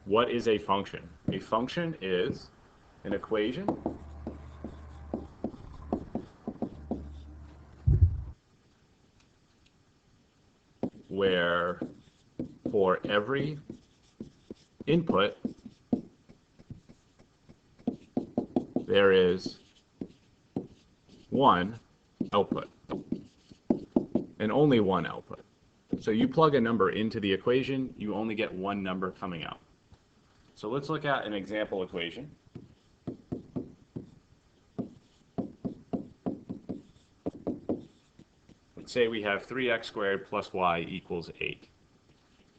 What is a function? A function is an equation where for every input there is one output and only one output. So you plug a number into the equation, you only get one number coming out. So let's look at an example equation. Let's say we have 3x squared plus y equals 8.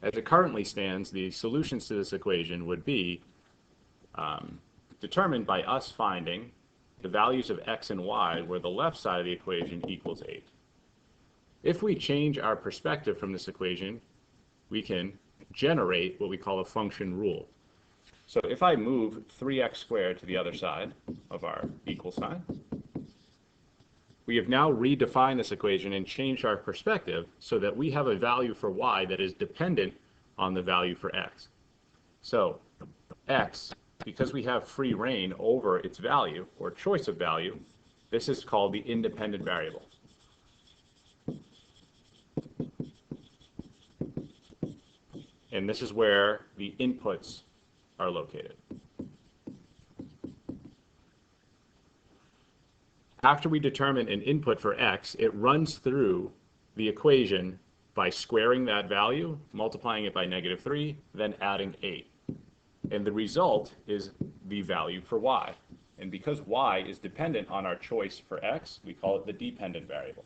As it currently stands, the solutions to this equation would be determined by us finding the values of x and y where the left side of the equation equals 8. If we change our perspective from this equation, we can generate what we call a function rule. So if I move 3x squared to the other side of our equal sign, we have now redefined this equation and changed our perspective so that we have a value for y that is dependent on the value for x. So x, because we have free reign over its value or choice of value, this is called the independent variable. And this is where the inputs are located. After we determine an input for x, it runs through the equation by squaring that value, multiplying it by -3, then adding 8. And the result is the value for y. And because y is dependent on our choice for x, we call it the dependent variable.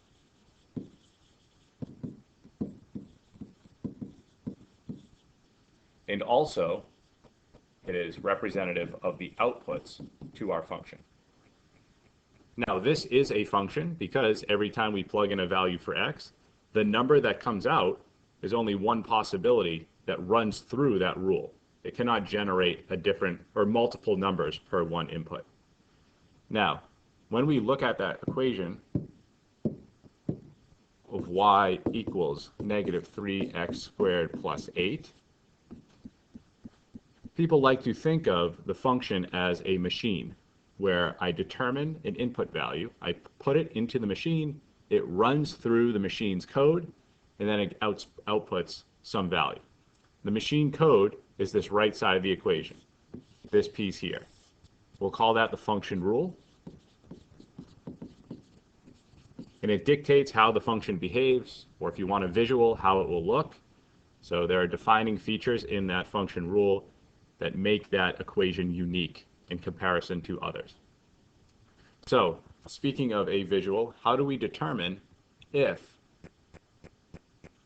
And also, it is representative of the outputs to our function. Now, this is a function because every time we plug in a value for x, the number that comes out is only one possibility that runs through that rule. It cannot generate a different or multiple numbers per one input. Now, when we look at that equation of y equals -3x squared plus 8, people like to think of the function as a machine where I determine an input value, I put it into the machine, it runs through the machine's code, and then it outputs some value. The machine code is this right side of the equation, this piece here. We'll call that the function rule. And it dictates how the function behaves, or if you want a visual, how it will look. So there are defining features in that function rule that make that equation unique in comparison to others. So, speaking of a visual, how do we determine if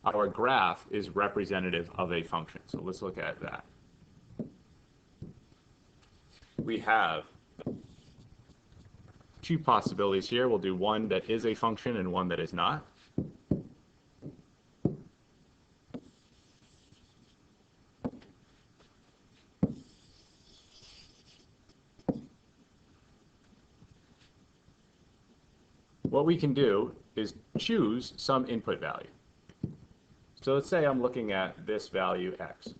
our graph is representative of a function? So let's look at that. We have two possibilities here. We'll do one that is a function and one that is not. What we can do is choose some input value. So let's say I'm looking at this value x.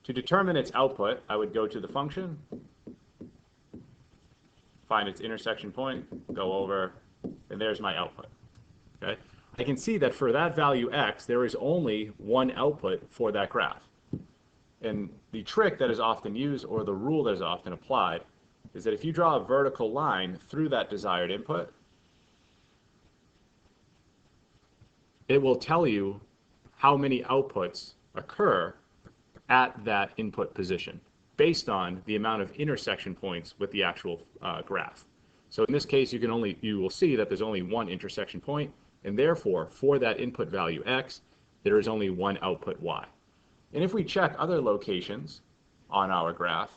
To determine its output, I would go to the function, find its intersection point, go over, and there's my output. Okay? I can see that for that value x, there is only one output for that graph. And the trick that is often used, or the rule that is often applied, is that if you draw a vertical line through that desired input, it will tell you how many outputs occur at that input position based on the amount of intersection points with the actual graph. So in this case, you will see that there's only one intersection point, and therefore, for that input value x, there is only one output y. And if we check other locations on our graph,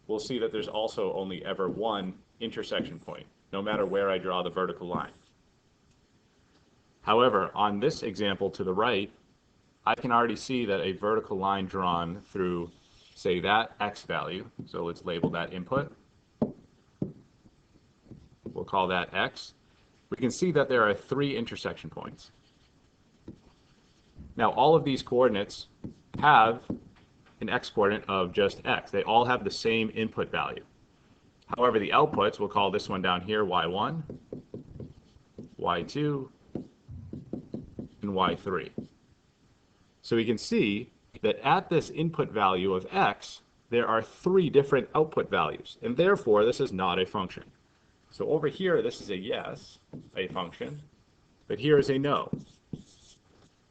we'll see that there's also only ever one intersection point, no matter where I draw the vertical line. However, on this example to the right, I can already see that a vertical line drawn through, say, that x value, so let's label that input. We'll call that x. We can see that there are 3 intersection points. Now, all of these coordinates have an x-coordinate of just x. They all have the same input value. However, the outputs, we'll call this one down here y1, y2, and y3. So we can see that at this input value of x, there are 3 different output values, and therefore this is not a function. So over here, this is a yes, a function, but here is a no.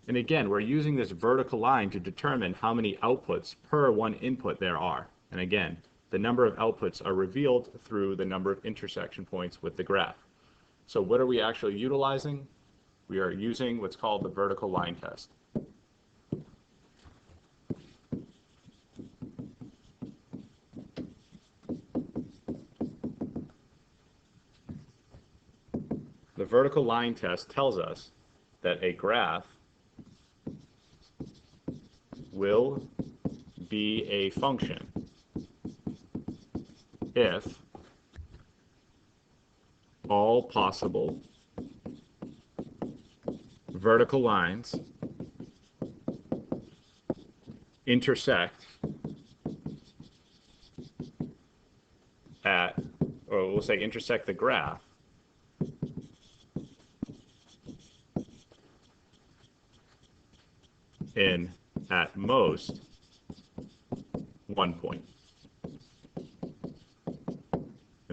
And again, we're using this vertical line to determine how many outputs per one input there are. And again, the number of outputs are revealed through the number of intersection points with the graph. So what are we actually utilizing? We are using what's called the vertical line test. The vertical line test tells us that a graph will be a function if all possible vertical lines intersect at, or we'll say intersect the graph in at most 1 point.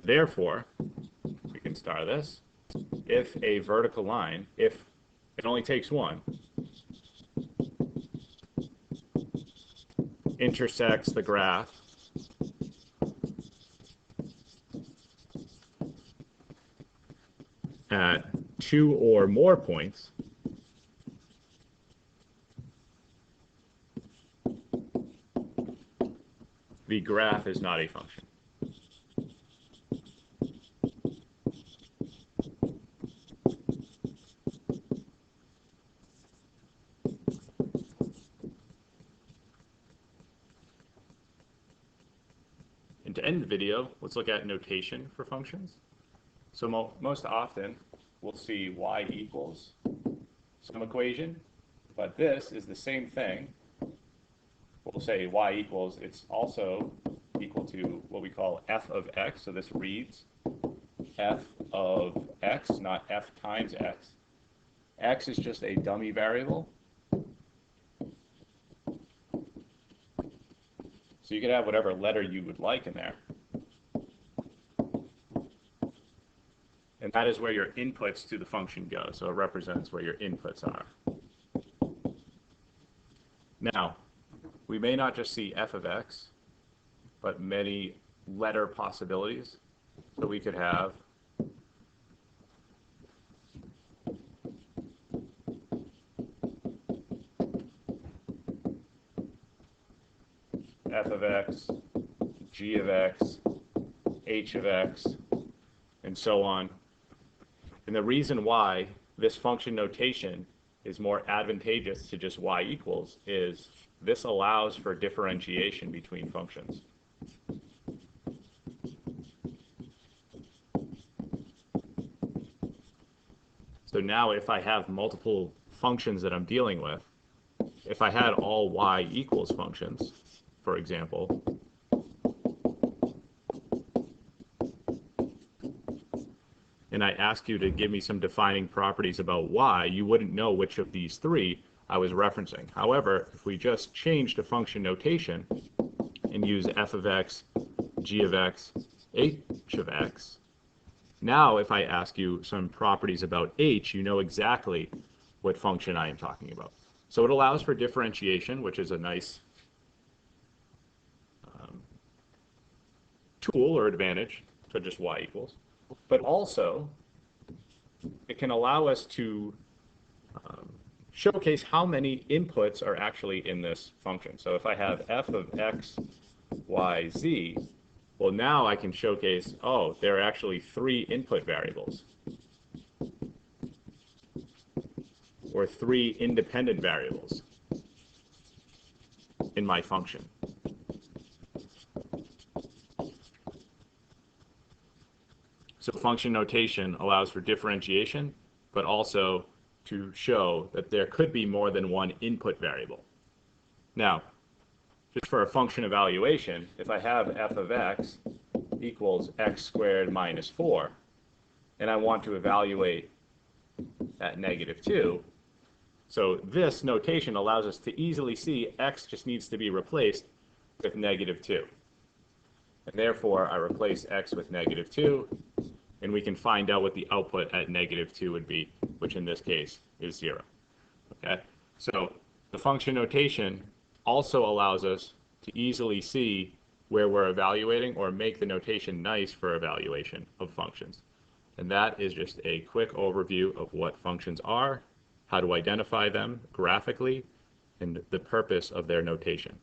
Therefore, we can star this. If a vertical line, if it only takes one, intersects the graph at 2 or more points, the graph is not a function. And to end the video, let's look at notation for functions. So most often, we'll see y equals some equation, but this is the same thing. We'll say y equals, it's also equal to what we call f of x. So this reads f of x, not f times x. X is just a dummy variable. So you could have whatever letter you would like in there. And that is where your inputs to the function go. So it represents where your inputs are. Now, we may not just see f of x, but many letter possibilities. So we could have f of x, g of x, h of x, and so on. And the reason why this function notation is more advantageous to just y equals is this allows for differentiation between functions. So now if I have multiple functions that I'm dealing with, if I had all y equals functions, for example, and I ask you to give me some defining properties about y, you wouldn't know which of these 3 I was referencing. However, if we just change the function notation and use f of x, g of x, h of x, now if I ask you some properties about h, you know exactly what function I am talking about. So it allows for differentiation, which is a nice tool or advantage to just y equals. But also, it can allow us to showcase how many inputs are actually in this function. So if I have f of x, y, z, well, now I can showcase, oh, there are actually 3 input variables, or 3 independent variables in my function. So function notation allows for differentiation, but also to show that there could be more than one input variable. Now, just for a function evaluation, if I have f of x equals x squared minus 4, and I want to evaluate at -2, so this notation allows us to easily see x just needs to be replaced with -2. And therefore, I replace x with -2, and we can find out what the output at -2 would be, which in this case is 0. Okay? So the function notation also allows us to easily see where we're evaluating or make the notation nice for evaluation of functions. And that is just a quick overview of what functions are, how to identify them graphically, and the purpose of their notation.